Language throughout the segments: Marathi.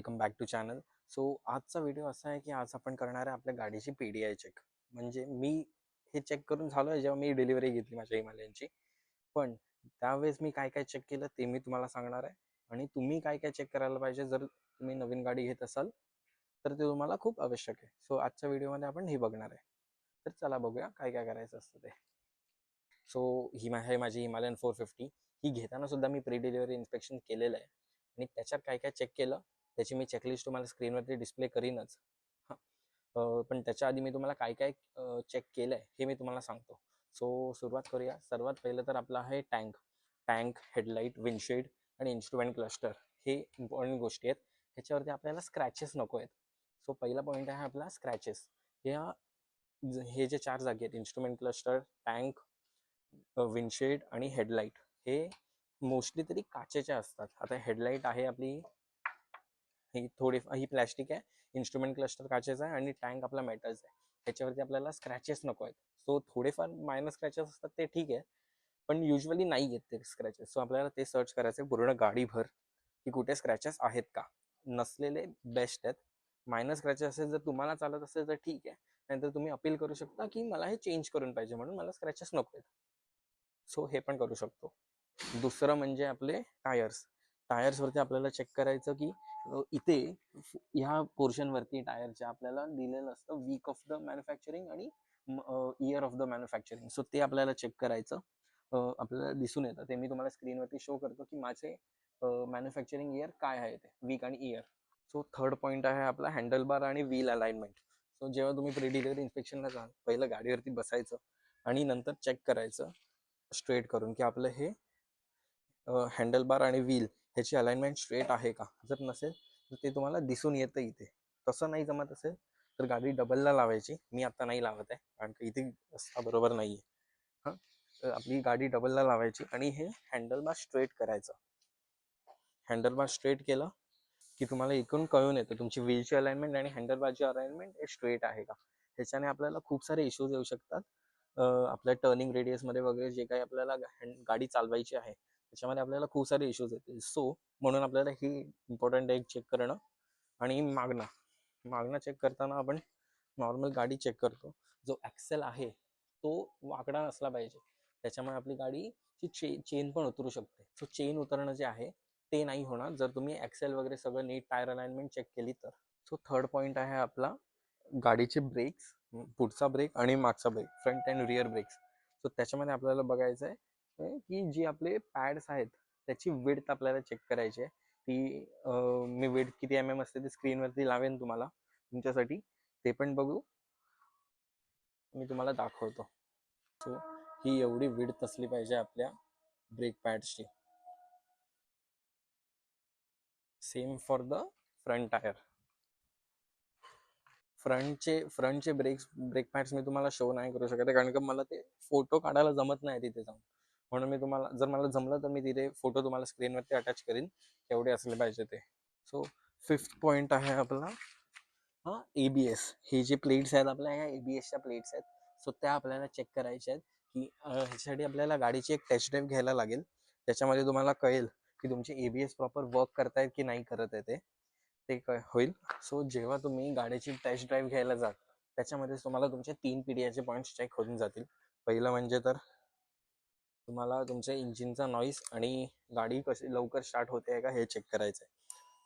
Welcome back to channel. So आजचा व्हिडिओ असा आहे की आज आपण करणार आहे आपल्या गाडीची PDI चेक. म्हणजे मी हे चेक करून झालो आहे जेव्हा मी डिलिव्हरी घेतली माझ्या हिमालयनची. पण त्यावेळेस मी काय काय चेक केलं ते मी तुम्हाला सांगणार आहे. आणि तुम्ही काय काय चेक करायला पाहिजे जर तुम्ही नवीन गाडी घेत असाल तर ते तुम्हाला खूप आवश्यक आहे. सो आजच्या व्हिडिओमध्ये आपण हे बघणार आहे. तर चला बघूया काय काय करायचं असतं ते. सो ही माझी हिमालयन 450. ही घेताना सुद्धा मी प्री डिलिव्हरी इन्स्पेक्शन केलेलं आहे आणि त्याच्यात काय काय चेक केलं त्याची मी चेकलिस्ट तुम्हाला स्क्रीनवरती डिस्प्ले करीनच. पण त्याच्या आधी मी तुम्हाला काय काय चेक केलं आहे हे मी तुम्हाला सांगतो. सो सुरुवात करूया. सर्वात पहिलं तर आपलं आहे टँक, हेडलाईट, विंडशील्ड आणि इन्स्ट्रुमेंट क्लस्टर. हे इम्पॉर्टंट गोष्टी आहेत. ह्याच्यावरती आपल्याला स्क्रॅचेस नको आहेत. सो पहिला पॉईंट आहे आपला स्क्रॅचेस. हे जे 4 जागे आहेत इन्स्ट्रुमेंट क्लस्टर, टँक, विंडशील्ड आणि हेडलाईट हे मोस्टली तरी काचेच्या असतात. आता हेडलाईट आहे आपली ही प्लॅस्टिक आहे, इन्स्ट्रुमेंट क्लस्टर काचेचा आहे आणि टँक आपला मेटलचा आहे. त्याच्यावरती आपल्याला स्क्रॅचेस नको आहेत. सो थोडेफार मायनर स्क्रॅचेस असतात ते ठीक आहे, पण युजली नाही येत ते स्क्रॅचेस. सो आपल्याला ते सर्च करायचं पूर्ण गाडीभर की कुठे स्क्रॅचेस आहेत का. नसलेले बेस्ट आहेत. मायनर स्क्रॅचेस असेल जर तुम्हाला चालत असेल तर ठीक आहे, नाहीतर तुम्ही अपील करू शकता की मला हे चेंज करून पाहिजे म्हणून मला स्क्रॅचेस नको आहेत. सो हे पण करू शकतो. दुसरं म्हणजे आपले टायर्सवरती आपल्याला चेक करायचं की इथे ह्या पोर्शनवरती टायरच्या आपल्याला दिलेलं असतं वीक ऑफ द मॅन्युफॅक्चरिंग आणि year of the manufacturing. So ते आपल्याला चेक करायचं. आपल्याला दिसून येतं ते मी तुम्हाला स्क्रीनवरती शो करतो की माझे मॅन्युफॅक्चरिंग इयर काय आहे ते वीक आणि इयर. सो थर्ड पॉईंट आहे आपला हँडल बार आणि व्हील अलाइनमेंट. सो जेव्हा तुम्ही प्री डिलिव्हरी इन्स्पेक्शनला जाल पहिलं गाडीवरती बसायचं आणि नंतर चेक करायचं स्ट्रेट करून की आपलं हे हँडल बार आणि व्हील ह्याची अलाइनमेंट स्ट्रेट आहे का. जर नसेल तर ते तुम्हाला दिसून येतं इथे. तसं नाही जमत असेल तर गाडी डबलला लावायची. मी आता नाही लावत आहे कारण की इथे रस्ता बरोबर नाही आहे. आपली गाडी डबलला लावायची आणि हे हँडल बार स्ट्रेट करायचं. हँडल बार स्ट्रेट केलं की तुम्हाला एकूण कळून येतं तुमची व्हीलची अलाइनमेंट आणि हँडल बारची अलाइनमेंट हे स्ट्रेट आहे का. ह्याच्याने आपल्याला खूप सारे इश्यूज येऊ शकतात. आपल्या टर्निंग रेडियसमध्ये वगैरे जे काही आपल्याला गाडी चालवायची आहे त्याच्यामध्ये आपल्याला खूप सारे इश्यूज येतील. सो म्हणून आपल्याला ही इम्पॉर्टंट एक चेक करणं. आणि मागणं चेक करताना आपण नॉर्मल गाडी चेक करतो. जो ॲक्सेल आहे तो वाकडा नसला पाहिजे. त्याच्यामुळे आपली गाडीची चेन पण उतरू शकते. सो चेन उतरणं जे आहे ते नाही होणार जर तुम्ही ॲक्सेल वगैरे सगळं नीट टायर अलाइनमेंट चेक केली तर. सो थर्ड पॉईंट आहे आपला गाडीचे ब्रेक्स. पुढचा ब्रेक आणि मागचा brake, front and rear brakes. So त्याच्यामध्ये आपल्याला बघायचं आहे की जी आपले पॅड्स आहेत त्याची विड्थ आपल्याला चेक करायची आहे. ती मी विड्थ किती MM असते ती स्क्रीनवरती लावेन तुम्हाला तुमच्यासाठी. ते पण बघू मी तुम्हाला दाखवतो. सो ही एवढी विड्थ असली पाहिजे आपल्या ब्रेक पॅड्सची. Same for the front tyre. फ्रंटचे ब्रेक पॅड्स मी तुम्हाला शो नाही करू शकत कारण की मला ते फोटो काढायला जमत नाही तिथे जाऊन. म्हणून मी तुम्हाला जर मला जमलं तर मी तिथे फोटो तुम्हाला स्क्रीनवरती अटॅच करीन एवढे असले पाहिजे ते. सो फिफ्थ पॉईंट आहे आपला ABS. हे जे प्लेट्स आहेत आपल्या ह्या ABSच्या प्लेट्स आहेत. सो त्या आपल्याला चेक करायच्या आहेत की ह्याच्यासाठी आपल्याला गाडीची एक टेस्ट ड्राईव्ह घ्यायला लागेल. त्याच्यामध्ये तुम्हाला कळेल की तुमचे ABS प्रॉपर वर्क करतायत की नाही करत आहे ते होईल. सो जेव्हा तुम्ही गाडीची टेस्ट ड्राईव्ह घ्यायला जाल त्याच्यामध्ये तुम्हाला तुमचे 3 PDIचे पॉईंट्स चेक होऊन जातील. पहिलं म्हणजे तर तुम्हाला तुमच्या इंजिनचा नॉईस आणि गाडी कशी लवकर स्टार्ट होते का हे चेक करायचं आहे.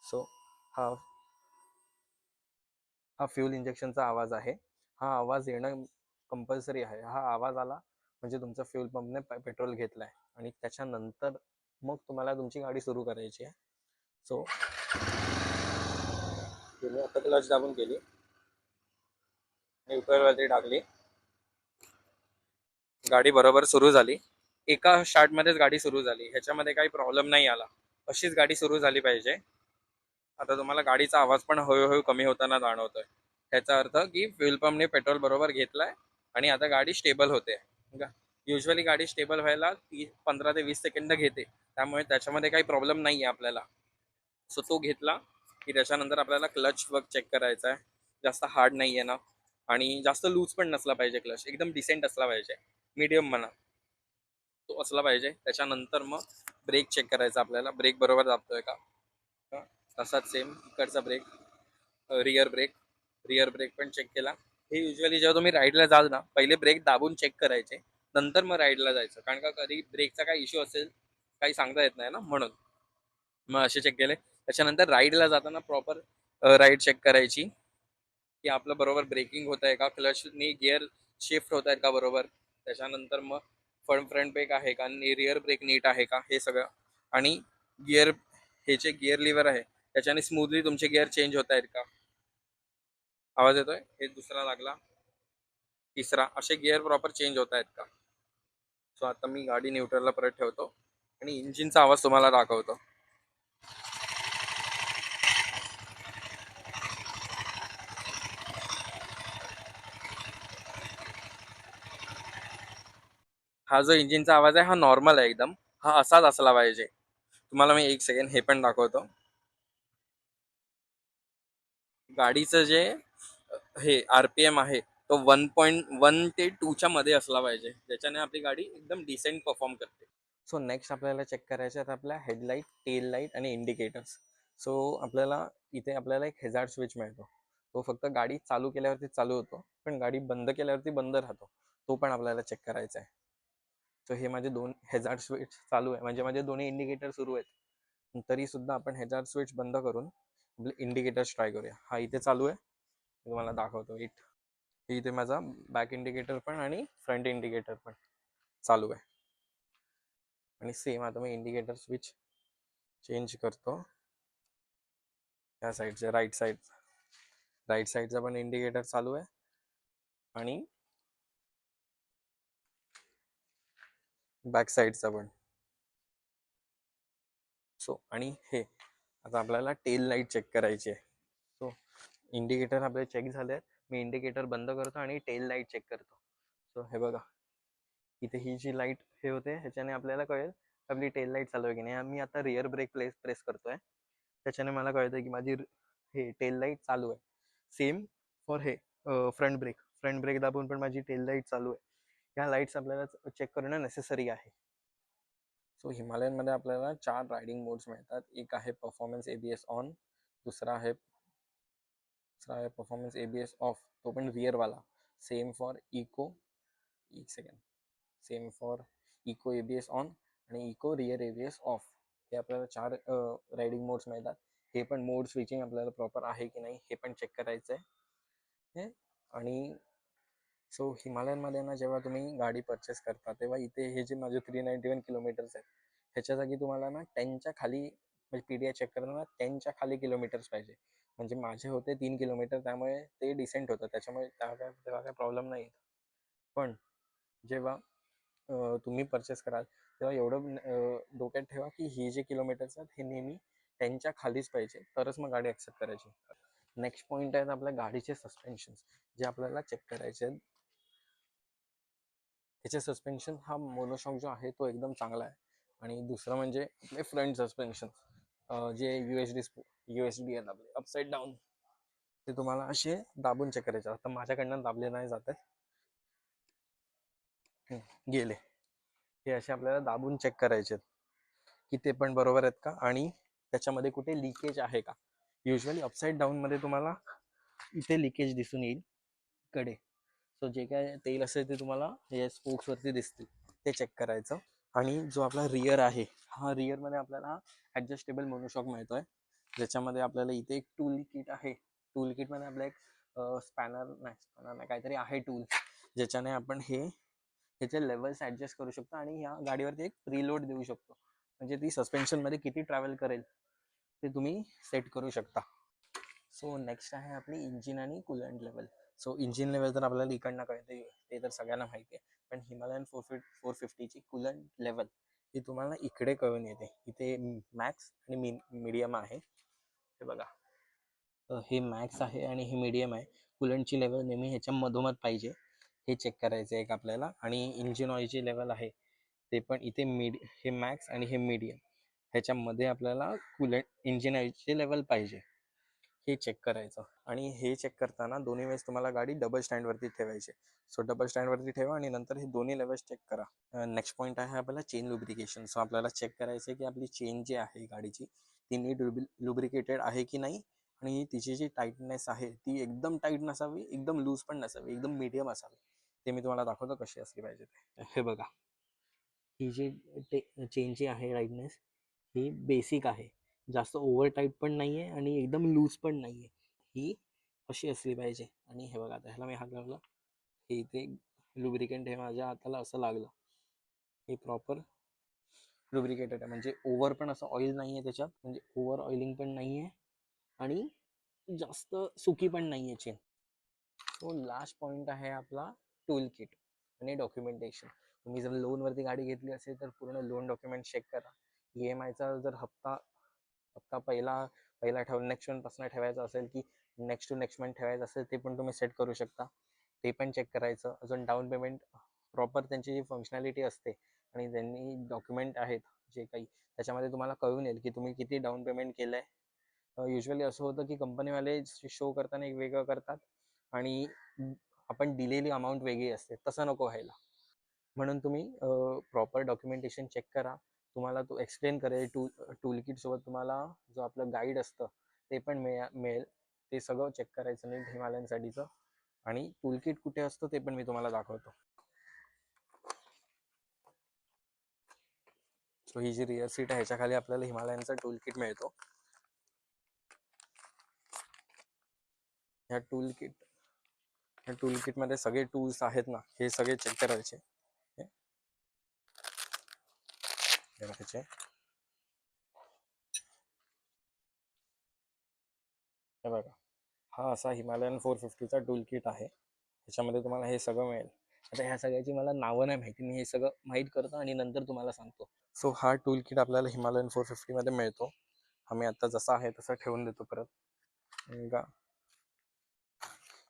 सो हा फ्यूल इंजेक्शनचा आवाज आहे. हा आवाज येणं कंपल्सरी आहे. हा आवाज आला म्हणजे तुमचा फ्यूल पंपने पेट्रोल घेतलं आहे आणि त्याच्यानंतर मग तुम्हाला तुमची गाडी सुरू करायची आहे. सो आता क्लच दाबून केली न्यूट्रलवरती टाकली, गाडी बरोबर सुरू झाली. एका स्टार्टमध्येच गाडी सुरू झाली. ह्याच्यामध्ये काही प्रॉब्लेम नाही आला. अशीच गाडी सुरू झाली पाहिजे. आता तुम्हाला गाडीचा आवाज पण हळूहळू कमी होताना जाणवतोय. ह्याचा अर्थ की फ्यूल पंपने पेट्रोल बरोबर घेतलाय आणि आता गाडी स्टेबल होते. युजली गाडी स्टेबल व्हायला 15 ते 20 सेकंद घेते. त्यामुळे त्याच्यामध्ये काही प्रॉब्लेम नाही आहे आपल्याला. सो तो घेतला की त्याच्यानंतर आपल्याला क्लच वर्क चेक करायचा आहे. जास्त हार्ड नाही आहे ना आणि जास्त लूज पण नसला पाहिजे. क्लच एकदम डिसेंट असला पाहिजे, मीडियम म्हणा तो असला पाहिजे. त्याच्यानंतर मग ब्रेक चेक करायचा आपल्याला. ब्रेक बरोबर दाबतोय का. तसाच सेम इकडचा ब्रेक, रिअर ब्रेक पण चेक केला. हे युजली जेव्हा तुम्ही राईडला जाल ना, पहिले ब्रेक दाबून चेक करायचे, नंतर मग राईडला जायचं, कारण का कधी ब्रेकचा काही इश्यू असेल काही सांगता येत नाही ना, म्हणून मग असे चेक केले. त्याच्यानंतर राईडला जाताना प्रॉपर राईड चेक करायची की आपलं बरोबर ब्रेकिंग होत आहे का, क्लचनी गिअर शिफ्ट होत आहेत का बरोबर. त्याच्यानंतर मग फ्रंट ब्रेक आहे का, रिअर ब्रेक नीट आहे का, हे सगळं. आणि गिअर, हे जे गिअर लिव्हर आहे त्याच्याने स्मूथली तुमचे गिअर चेंज होत आहेत का. आवाज येतोय, हे दुसरा लागला, तिसरा, असे गिअर प्रॉपर चेंज होत आहेत का. सो आता मी गाडी न्यूट्रलला परत ठेवतो आणि इंजिनचा आवाज तुम्हाला दाखवतो. हा जो इंजिनचा आवाज आहे हा नॉर्मल आहे एकदम, हा असाच असला पाहिजे. तुम्हाला मी एक सेकंड हे पण दाखवतो. गाडीचं जे हे आरपीएम आहे तो 1.1 ते 2च्या मध्ये असला पाहिजे, ज्याच्याने आपली गाडी एकदम डिसेंट परफॉर्म करते. सो नेक्स्ट आपल्याला चेक करायचे आहेत आपल्या हेडलाईट, टेल लाईट आणि इंडिकेटर्स. सो आपल्याला इथे आपल्याला एक हेझार्ड स्विच मिळतो, तो फक्त गाडी चालू केल्यावरती चालू होतो, पण गाडी बंद केल्यावरती बंद राहतो, तो पण आपल्याला चेक करायचा आहे. सो हे माझे 2 हेझार्ड स्विच चालू आहे, म्हणजे माझे दोन्ही इंडिकेटर सुरू आहेत, तरी सुद्धा आपण हेझार्ड स्विच बंद करून आपले इंडिकेटर्स ट्राय करूया. हा इथे चालू आहे, तुम्हाला दाखवतो. इथे माझा बॅक इंडिकेटर पण आणि फ्रंट इंडिकेटर पण चालू आहे. आणि सेम आता मी इंडिकेटर स्विच चेंज करतो. त्या साईडचे राईट साईडचा पण इंडिकेटर चालू आहे आणि बॅक साईडचा पण. सो आणि हे आता आपल्याला टेल लाईट चेक करायची आहे. सो इंडिकेटर आपले चेक झाले आहेत, मी इंडिकेटर बंद करतो आणि टेल लाईट चेक करतो. सो हे बघा, इथे ही जी लाईट हे होते ह्याच्याने आपल्याला कळेल आपली टेल लाईट चालू आहे की नाही. मी आता रिअर ब्रेक प्रेस करतोय, त्याच्याने मला कळतं की माझी हे टेल लाईट चालू आहे. सेम फॉर हे फ्रंट ब्रेक दाबून पण माझी टेल लाईट चालू आहे. ह्या लाईट्स आपल्याला चेक करणं नेसेसरी आहे. सो हिमालयनमध्ये आपल्याला 4 रायडिंग मोड्स मिळतात. एक आहे परफॉर्मन्स ABS ऑन, दुसरा आहे परफॉर्मन्स ABS ऑफ, तो पण रिअरवाला. सेम फॉर इको, एक second, same for eco ABS on आणि इको रिअर ABS ऑफ. हे आपल्याला 4 रायडिंग मोड्स मिळतात. हे पण मोड स्विचिंग आपल्याला प्रॉपर आहे की नाही हे पण चेक करायचं आहे. आणि सो हिमालयनमध्ये ना जेव्हा तुम्ही गाडी परचेस करता तेव्हा इथे हे जे माझे 391 किलोमीटर्स आहेत ह्याच्या जागी तुम्हाला ना 10च्या खाली, म्हणजे PDI चेक करताना 10च्या खाली किलोमीटर्स पाहिजे. म्हणजे माझे होते 3 किलोमीटर, त्यामुळे ते डिसेंट होतं, त्याच्यामुळे तेव्हा काय प्रॉब्लेम नाही येत. पण जेव्हा तुम्ही परचेस कराल तेव्हा एवढं डोक्यात ठेवा की हे जे किलोमीटर्स आहेत हे नेहमी 10च्या खालीच पाहिजे, तरच मग गाडी ॲक्सेप्ट करायची. नेक्स्ट पॉईंट आहेत आपल्या गाडीचे सस्पेन्शन्स, जे आपल्याला चेक करायचे आहेत. त्याचे सस्पेन्शन हा मोनोशॉक जो आहे तो एकदम चांगला आहे. आणि दुसरं म्हणजे आपले फ्रंट सस्पेन्शन, जे USD आहेत आपले अपसाईड डाऊन, ते तुम्हाला असे दाबून चेक करायचे. आता माझ्याकडनं दाबले नाही जात आहेत, गेले. हे असे आपल्याला दाबून चेक करायचे की ते पण बरोबर आहेत का आणि त्याच्यामध्ये कुठे लिकेज आहे का. युजली अपसाईड डाऊनमध्ये तुम्हाला इथे लिकेज दिसून येईल कडे. सो जे काय तेल असेल ते तुम्हाला हे स्पोक्सवरती दिसतील, ते चेक करायचं. आणि जो आपला रिअर आहे, हा रिअरमध्ये आपल्याला ॲडजस्टेबल मोनोशॉक मिळतो आहे, ज्याच्यामध्ये आपल्याला इथे एक टूल किट आहे. टूल किटमध्ये आपला एक स्पॅनर नाही काहीतरी आहे टूल, ज्याच्याने आपण ह्याचे लेवल्स ॲडजस्ट करू शकतो आणि ह्या गाडीवरती एक प्रीलोड देऊ शकतो, म्हणजे ती सस्पेन्शनमध्ये किती ट्रॅव्हल करेल ते तुम्ही सेट करू शकता. सो नेक्स्ट आहे आपली इंजिन आणि coolant level. So engine level तर आपल्याला इकडनं कळते, ते तर सगळ्यांना माहिती आहे. पण हिमालयन 450ची कुलंट लेवल ही तुम्हाला इकडे कळून येते. इथे मॅक्स आणि मीडियम आहे, हे बघा. हे मॅक्स आहे आणि हे मीडियम आहे. कुलंटची लेवल नेहमी ह्याच्या मधोमध पाहिजे, हे चेक करायचं आहे एक आपल्याला. आणि इंजिन ऑइलची लेवल आहे ते पण इथे हे मॅक्स आणि हे मीडियम, ह्याच्यामध्ये आपल्याला इंजिन ऑइलची लेवल पाहिजे, हे चेक करायचं. आणि हे चेक करताना दोन्ही वेळेस तुम्हाला गाडी डबल स्टँडवरती ठेवायची. सो डबल स्टँडवरती ठेवा आणि नंतर हे दोन्ही लेवल्स चेक करा. नेक्स्ट पॉईंट आहे आपल्याला चेन लुब्रिकेशन. सो आपल्याला चेक करायचं आहे की आपली चेन जी आहे गाडीची ती नीट लुब्रिकेटेड आहे की नाही, आणि तिची जी टाईटनेस आहे ती एकदम टाईट नसावी, एकदम लूज पण नसावी, एकदम मीडियम असावी. ते मी तुम्हाला दाखवतो कशी असली पाहिजे ते. हे बघा, ही जी चेनची आहे टाईटनेस, ही बेसिक आहे, जास्त ओव्हर टाईट पण नाही आहे आणि एकदम लूज पण नाही आहे. ही अशी असली पाहिजे. आणि हे बघा, आता ह्याला मी हात लावला, हे इथे लुब्रिकेंट हे माझ्या हाताला असं लागलं, हे प्रॉपर लुब्रिकेटेड आहे, म्हणजे ओव्हर पण असं ऑइल नाही आहे त्याच्यात, म्हणजे ओव्हर ऑइलिंग पण नाही आहे आणि जास्त सुकी पण नाही आहे चेन. तो लास्ट पॉईंट आहे आपला टूल किट आणि डॉक्युमेंटेशन. तुम्ही जर लोनवरती गाडी घेतली असेल तर पूर्ण लोन डॉक्युमेंट चेक करा. EMIचा जर हप्ता हप्ता पहिला नेक्स्ट मंथपासून ठेवायचा असेल की नेक्स्ट टू नेक्स्ट मंथ ठेवायचं असेल, ते पण तुम्ही सेट करू शकता. ते पण चेक करायचं. अजून डाऊन पेमेंट प्रॉपर त्यांची जी फंक्शनॅलिटी असते आणि त्यांनी डॉक्युमेंट आहेत जे काही, त्याच्यामध्ये तुम्हाला कळून येईल की तुम्ही किती डाऊन पेमेंट केलं आहे. युजली असं होतं की कंपनीवाले शो करताना एक वेगळं करतात आणि आपण दिलेली अमाऊंट वेगळी असते. तसं नको व्हायला. म्हणून तुम्ही प्रॉपर डॉक्युमेंटेशन चेक करा. तुम्हाला तो एक्सप्लेन करेल. टूल किट सोबत तुम्हाला जो आपलं गाईड असतं ते पण मिळेल. ते सगळं चेक करायचं नीट हिमालयनसाठीचं. आणि टूल किट कुठे असतं ते पण मी तुम्हाला दाखवतो. सो ही जी रिअर सीट आहे ह्याच्या खाली आपल्याला हिमालयनचा टूल किट मिळतो. ह्या टूल किटमध्ये सगळे टूल्स आहेत ना, हे सगळे चेक करायचे. हे बघा, हा असा हिमालयन 450चा टूल किट आहे. ह्याच्यामध्ये तुम्हाला हे सगळं मिळेल. आता ह्या सगळ्याची मला नावं नाही माहिती, मी हे सगळं माहीत करतो आणि नंतर तुम्हाला सांगतो. सो हा टूल किट आपल्याला हिमालयन 450मध्ये मिळतो. हा मी आता जसा आहे तसा ठेवून देतो परत.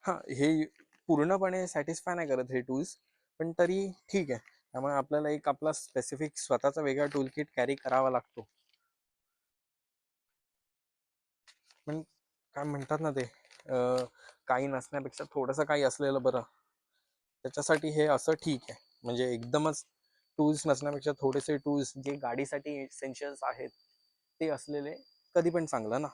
हां, हे पूर्णपणे सॅटिस्फाय नाही करत हे टूल्स, पण तरी ठीक आहे. त्यामुळे आपल्याला एक आपला स्पेसिफिक स्वतःचा वेगळा टूल किट कॅरी करावा लागतो. पण काय म्हणतात ना ते, काही नसण्यापेक्षा थोडंसं काही असलेलं बरं. त्याच्यासाठी हे असं ठीक आहे. म्हणजे एकदमच टूल्स नसण्यापेक्षा थोडेसे टूल्स जे गाडीसाठी एसेन्शियल्स आहेत ते असलेले कधी पण चांगलं ना.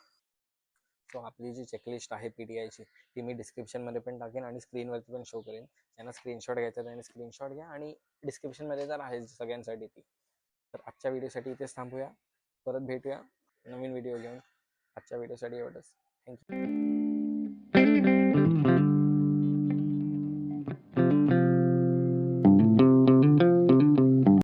सो आपली जी चेकलिस्ट आहे PTIची, ती मी डिस्क्रिप्शनमध्ये पण टाकेन आणि स्क्रीनवरती पण शो करेन. त्यांना स्क्रीनशॉट घ्यायचा त्याने स्क्रीनशॉट घ्या, आणि डिस्क्रिप्शनमध्ये तर आहे सगळ्यांसाठी ती. तर आजच्या व्हिडिओसाठी इथेच थांबूया. परत भेटूया नवीन व्हिडिओ घेऊन. आजच्या व्हिडिओसाठी एवढंच. थँक्यू.